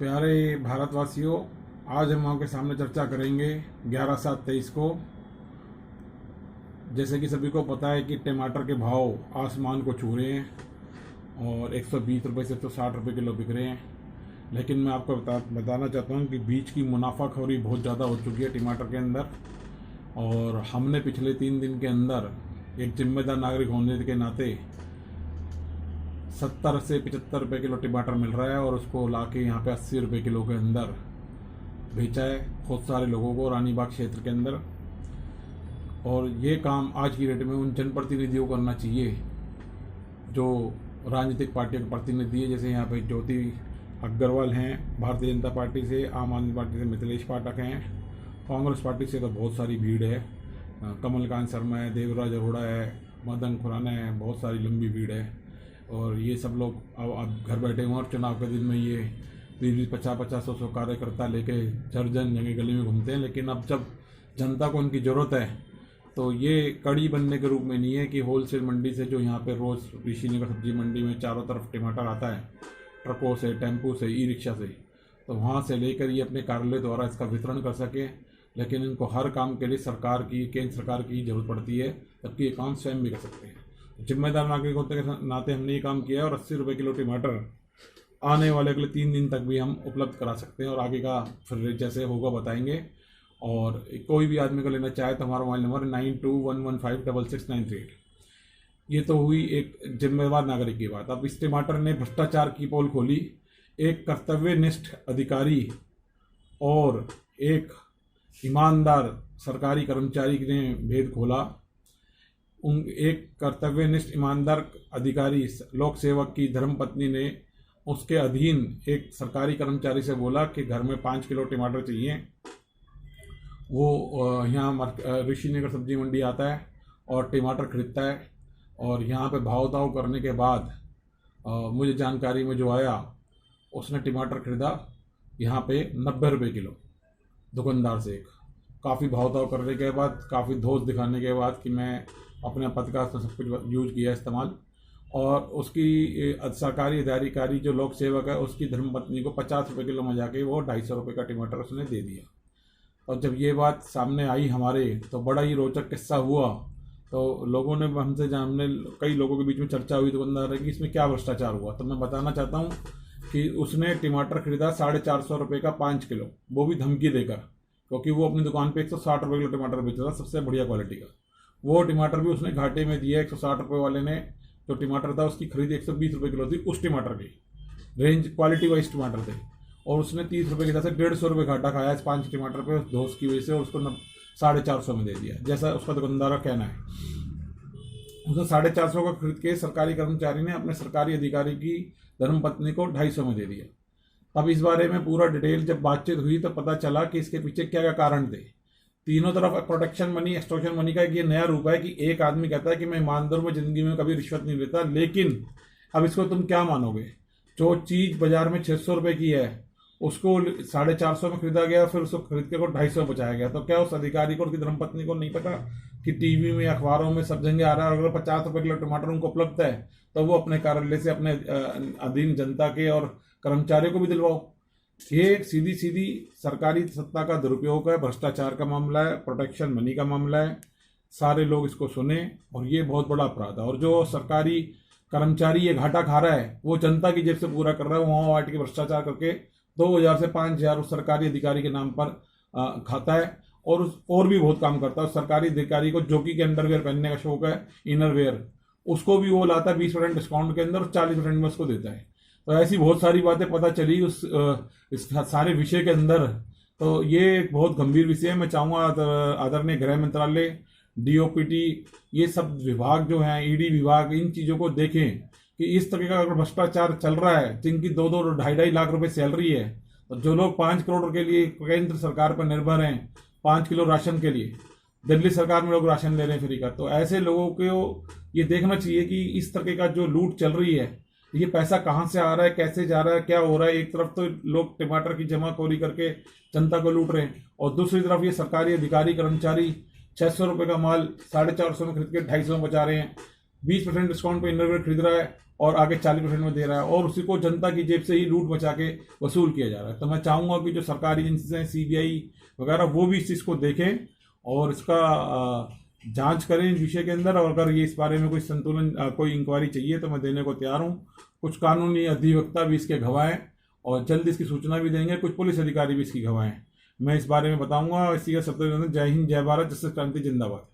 प्यारे भारतवासियों, आज हम आपके सामने चर्चा करेंगे 11/7/23 को। जैसे कि सभी को पता है कि टमाटर के भाव आसमान को छू रहे हैं और 120 रुपये से 160 रुपये किलो बिक रहे हैं। लेकिन मैं आपको बताना चाहता हूँ कि बीज की मुनाफाखोरी बहुत ज़्यादा हो चुकी है टमाटर के अंदर। और हमने पिछले 3 दिन के अंदर एक जिम्मेदार नागरिक होने के नाते 70 से 75 रुपये किलो टमाटर मिल रहा है और उसको ला के यहाँ पे 80 रुपये किलो के अंदर बेचा है बहुत सारे लोगों को रानीबाग क्षेत्र के अंदर। और ये काम आज की डेट में उन जनप्रतिनिधियों को करना चाहिए जो राजनीतिक पार्टियों के प्रतिनिधि है। जैसे यहाँ पे ज्योति अग्रवाल हैं भारतीय जनता पार्टी से, आम आदमी पार्टी से मिथिलेश पाठक हैं, कांग्रेस पार्टी से तो बहुत सारी भीड़ है, कमलकांत शर्मा है, देवराज अरोड़ा है, मदन खुराना है, बहुत सारी लंबी भीड़ है। और ये सब लोग अब घर बैठे हुए और चुनाव के दिन में ये 50-50 100 कार्यकर्ता लेके दर्जन जगह गली में घूमते हैं। लेकिन अब जब जनता को उनकी ज़रूरत है तो ये कड़ी बनने के रूप में नहीं है कि होलसेल मंडी से जो यहाँ पे रोज़ ऋषिनगर सब्जी मंडी में चारों तरफ टमाटर आता है, ट्रकों से, टेम्पू से, ई रिक्शा से, तो वहाँ से लेकर ये अपने कार्यालय द्वारा इसका वितरण कर सके। लेकिन इनको हर काम के लिए सरकार की, केंद्र सरकार की ज़रूरत पड़ती है, जबकि ये काम स्वयं भी कर सकते हैं। जिम्मेदार नागरिक होते के नाते हमने ये काम किया है और 80 रुपये किलो टमाटर आने वाले अगले 3 दिन तक भी हम उपलब्ध करा सकते हैं और आगे का फिर जैसे होगा बताएंगे। और कोई भी आदमी को लेना चाहे तो हमारा मोबाइल नंबर 9211566698। ये तो हुई एक जिम्मेदार नागरिक की बात। अब इस टमाटर ने भ्रष्टाचार की पोल खोली। एक कर्तव्यनिष्ठ अधिकारी और एक ईमानदार सरकारी कर्मचारी ने भेद खोला। एक कर्तव्यनिष्ठ ईमानदार अधिकारी लोक सेवक की धर्मपत्नी ने उसके अधीन एक सरकारी कर्मचारी से बोला कि घर में 5 किलो टमाटर चाहिए। वो यहाँ ऋषिनगर सब्जी मंडी आता है और टमाटर खरीदता है और यहाँ पे भाव ताव करने के बाद मुझे जानकारी में जो आया, उसने टमाटर खरीदा यहाँ पे 90 रुपये किलो दुकानदार से। काफ़ी भाव ताव करने के बाद, काफ़ी धोस दिखाने के बाद कि मैं अपने पद का सब कुछ यूज किया इस्तेमाल, और उसकी सरकारी अधिकारी जो लोक सेवक है उसकी धर्मपत्नी को 50 रुपये किलो में जाके वो 250 रुपये का टमाटर उसने दे दिया। और जब ये बात सामने आई हमारे, तो बड़ा ही रोचक किस्सा हुआ। तो लोगों ने हमसे हमने कई लोगों के बीच में चर्चा हुई दुकानदार कि इसमें क्या भ्रष्टाचार हुआ। तो मैं बताना चाहता हूँ कि उसने टमाटर खरीदा 450 रुपये का 5 किलो, वो भी धमकी देकर, क्योंकि वो अपनी दुकान पे 160 रुपये किलो टमाटर बेच रहा था सबसे बढ़िया क्वालिटी का। वो टमाटर भी उसने घाटे में दिया। 160 रुपये वाले ने जो टमाटर था उसकी खरीद 120 रुपये किलो थी उस टमाटर की, रेंज क्वालिटी वाइज टमाटर थे, और उसने 30 रुपये की तरह से 150 रुपये घाटा खाया इस 5 टमाटर पे धोस की वजह से, और उसको 450 में दे दिया जैसा उसका दुकानदार का कहना है। उसने 450 का खरीद के सरकारी कर्मचारी ने अपने सरकारी अधिकारी की धर्मपत्नी को 250 में दे दिया। अब इस बारे में पूरा डिटेल जब बातचीत हुई तो पता चला कि इसके पीछे क्या क्या कारण थे। तीनों तरफ प्रोटेक्शन मनी, एक्सटॉर्शन मनी का ये नया रूप है कि एक आदमी कहता है कि मैं ईमानदार में ज़िंदगी में कभी रिश्वत नहीं लेता, लेकिन अब इसको तुम क्या मानोगे, जो चीज़ बाजार में 600 रुपये की है उसको 450 में खरीदा गया, फिर उसको खरीद के को 250 बचाया गया। तो क्या उस अधिकारी को, उसकी धर्मपत्नी को नहीं पता कि टीवी में, अखबारों में सब जगह आ रहा है, अगर 50 रुपये किलो टमाटर उनको उपलब्ध है तो वो अपने कार्यालय से अपने अधीन जनता के और कर्मचारियों को भी दिलवाओ। ये सीधी सीधी सरकारी सत्ता का दुरुपयोग है, भ्रष्टाचार का मामला है, प्रोटेक्शन मनी का मामला है। सारे लोग इसको सुने और ये बहुत बड़ा अपराध है। और जो सरकारी कर्मचारी ये घाटा खा रहा है वो जनता की जेब से पूरा कर रहा है। वहाँ वाट के भ्रष्टाचार करके 2000 से 5000 उस सरकारी अधिकारी के नाम पर खाता है, और भी बहुत काम करता है। उस सरकारी अधिकारी को जॉकी के अंडरवेयर पहनने का शौक है, इनरवेयर, उसको भी वो लाता है 20% डिस्काउंट के अंदर और 40% में उसको देता है। तो ऐसी बहुत सारी बातें पता चली इस सारे विषय के अंदर। तो ये एक बहुत गंभीर विषय है। मैं चाहूँगा आदरणीय गृह मंत्रालय, DOPT, ये सब विभाग जो हैं, ED विभाग, इन चीज़ों को देखें कि इस तरह का अगर भ्रष्टाचार चल रहा है, जिनकी 2-2 2.5 लाख रुपए सैलरी है, तो जो लोग 5 करोड़ के लिए केंद्र सरकार पर निर्भर हैं 5 किलो राशन के लिए, दिल्ली सरकार में लोग राशन ले रहे हैं फ्री का, तो ऐसे लोगों को ये देखना चाहिए कि इस तरह का जो लूट चल रही है, ये पैसा कहाँ से आ रहा है, कैसे जा रहा है, क्या हो रहा है। एक तरफ तो लोग टमाटर की जमाखोरी करके जनता को लूट रहे हैं, और दूसरी तरफ ये सरकारी अधिकारी कर्मचारी 600 रुपये का माल 450 में खरीद के 250 में बचा रहे हैं। 20% डिस्काउंट पे इनरवेयर खरीद रहा है और आगे 40% में दे रहा है, और उसी को जनता की जेब से ही लूट मचा के वसूल किया जा रहा है। तो मैं चाहूँगा कि जो सरकारी एजेंसीज हैं, सीबीआई वगैरह, वो भी इस चीज़ को देखें और इसका जांच करें इस विषय के अंदर। और अगर ये इस बारे में कोई संतुलन, कोई इंक्वायरी चाहिए तो मैं देने को तैयार हूँ। कुछ कानूनी अधिवक्ता भी इसके गवाह हैं और जल्द इसकी सूचना भी देंगे। कुछ पुलिस अधिकारी भी इसकी गवाह हैं। मैं इस बारे में बताऊंगा। इसी का शब्द, जय हिंद, जय भारत, जस्टिस क्रांति जिंदाबाद।